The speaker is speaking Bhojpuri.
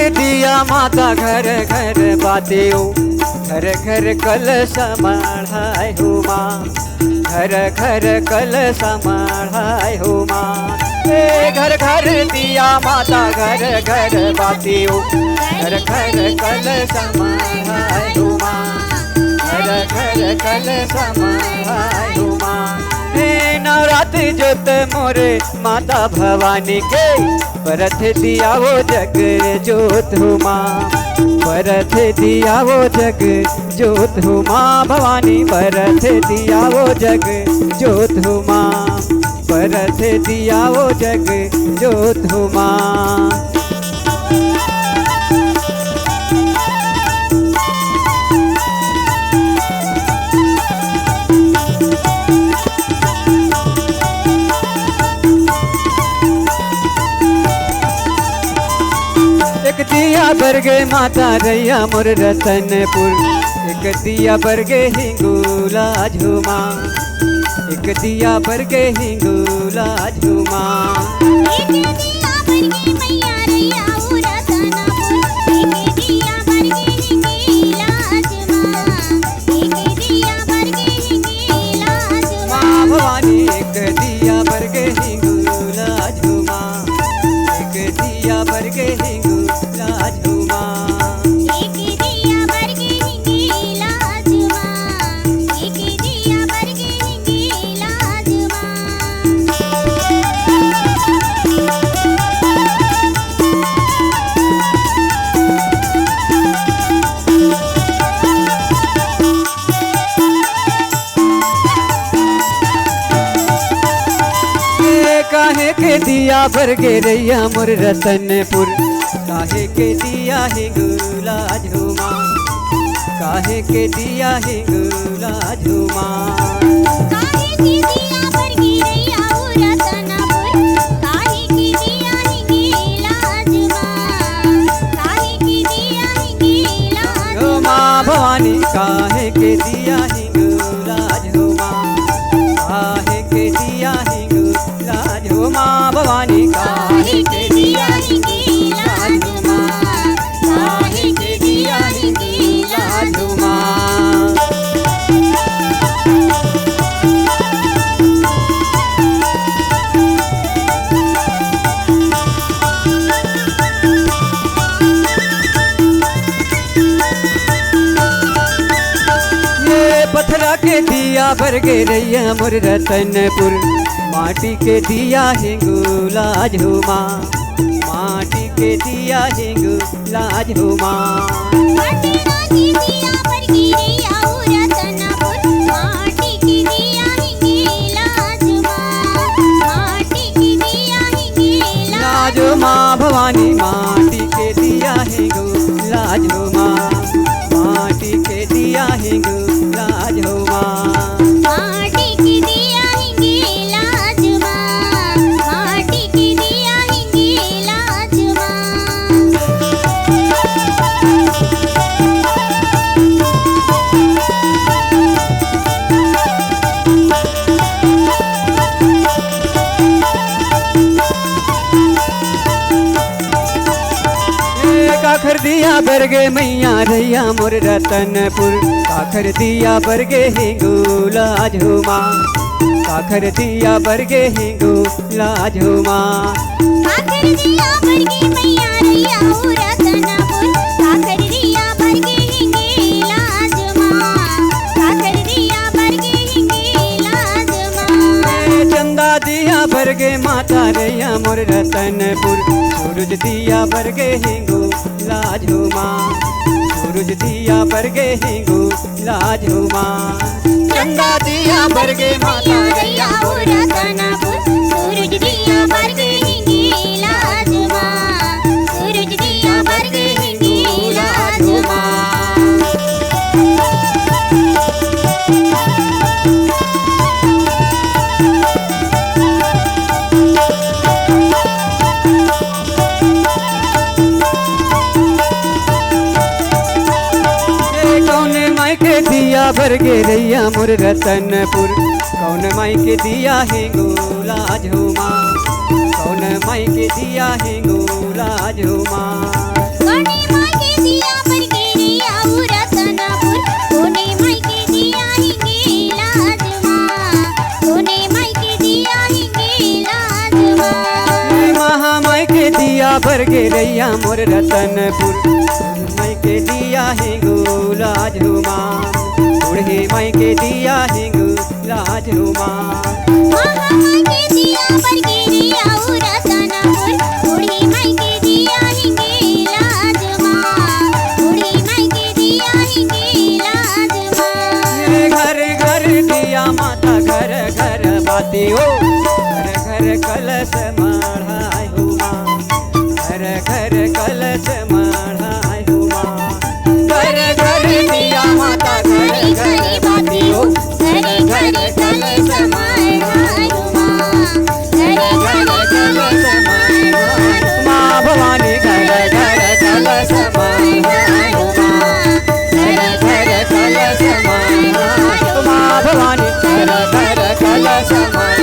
दिया माता घर घर बाते हो, घर घर कलश मढ़ाए हो माँ, घर घर कलश मढ़ाए हो माँ। घर घर दिया माता घर घर बाते हो, घर घर कलश मढ़ाए हो माँ, घर घर कलश मढ़ाए हो माँ। नवरात्रि जोत मोरे माता भवानी के, परथ दिया वो जग जोत हो माँ, परथ दिया वो जग जोत हो माँ भवानी, परथ दिया वो जग जोत हो माँ, परथ दिया वो जग जोत हो माँ। एक दिया बरगे माता रैया मोर रतनपुर, एक दिया बरगे हिंगूला झूमा, एक दिया बरगे हिंगूला झूमा। एक दिया बरगे मैया रैया वो रतनपुर, एक दिया बरगे हिंगीला झूमा, एक दिया बरगे हिंगीला झूमा। माँ भवानी एक दिया बरगे हिंगूला झूमा, एक दिया बरगे हिंगूला झूमा। एक दिया बरगे हिंगीला झूमा, एक दिया बरगे हिंगीला झूमा। काहे के दिया बरगे रैया मोर रतनपुर, काहे के दिया हिंगूला झूमा, काहे के दिया हिंगूला झूमा। काहे की दिया बरगे रैया वो रतनपुर, काहे की दिया हिंगीला झूमा, काहे की दिया हिंगीला झूमा भवानी काहे के दिया हिंगूला झूमा, काहे के दिया हिंगूला झूमा भवानी काहे के दिया हिंगूला झूमा, काहे के दिया हिंगूला झूमा। पथरा के दिया बरगे रैया मोर रतनपुर, माटी के दिया हिंगूला झूमा, माटी के दिया हिंगूला झूमा। पटना की दिया बरगे रैया वो रतनपुर, माटी की दिया हिंगीला झूमा, माटी की दिया हिंगीला झूमा भवानी माटी के दिया हिंगूला झूमा, माटी के दिया हिंगूला झूमा। माटी की दिया हिंगीला झूमा, माटी की दिया हिंगीला झूमा। काखर दिया बरगे मैया रैया मोर रतनपुर, काखर दिया बरगे हिंगूला झूमा, काखर दिया बरगे हिंगूला झूमा। काकर दिया बरगे मैया रैया वो रतनपुर, काकर दिया बरगे हिंगीला झूमा, काकर दिया बरगे हिंगीला झूमा। चंदा दिया बरगे माता रैया मोर रतनपुर, सूरज दिया बरगे हिंगूला झूमा, सूरज दिया बरगे हिंगूला झूमा। चंदा दिया बरगे माता रैया मोर रतनपुर, सूरज दिया बरगे हिंगीला झूमा, सूरज दिया बरगे हिंगीला झूमा। दिया बरगे रैया मोर रतनपुर, कौन माई के दिया हिंगूला झूमा, कौन माई के दिया हिंगूला झूमा। माई के दिया भर गे रैया मोर रतनपुर माई के दिया हिंगुलाज हुमा बूढ़ी माई के दिया हिंगुलाज हुमा माई के दिया पर के रिया रतनपुर बूढ़ी माई के दिया हिंगे लाजमा बूढ़ी माई के दिया हिंगे लाजमा घर घर दिया माता घर घर बाती हो घर घर कलश मढ़ाई हुमा घर घर कलश मढ़ाई हुमा घर घर दिया माता घर घर बाती हो घरे घरे कलश मढ़ाई हुमा घरे घरे कलश मढ़ाई माँ भवानी घर घर कलश मढ़ाई हुमा घर घर कलश मढ़ाई माँ भवानी घर घर कलश मढ़ाई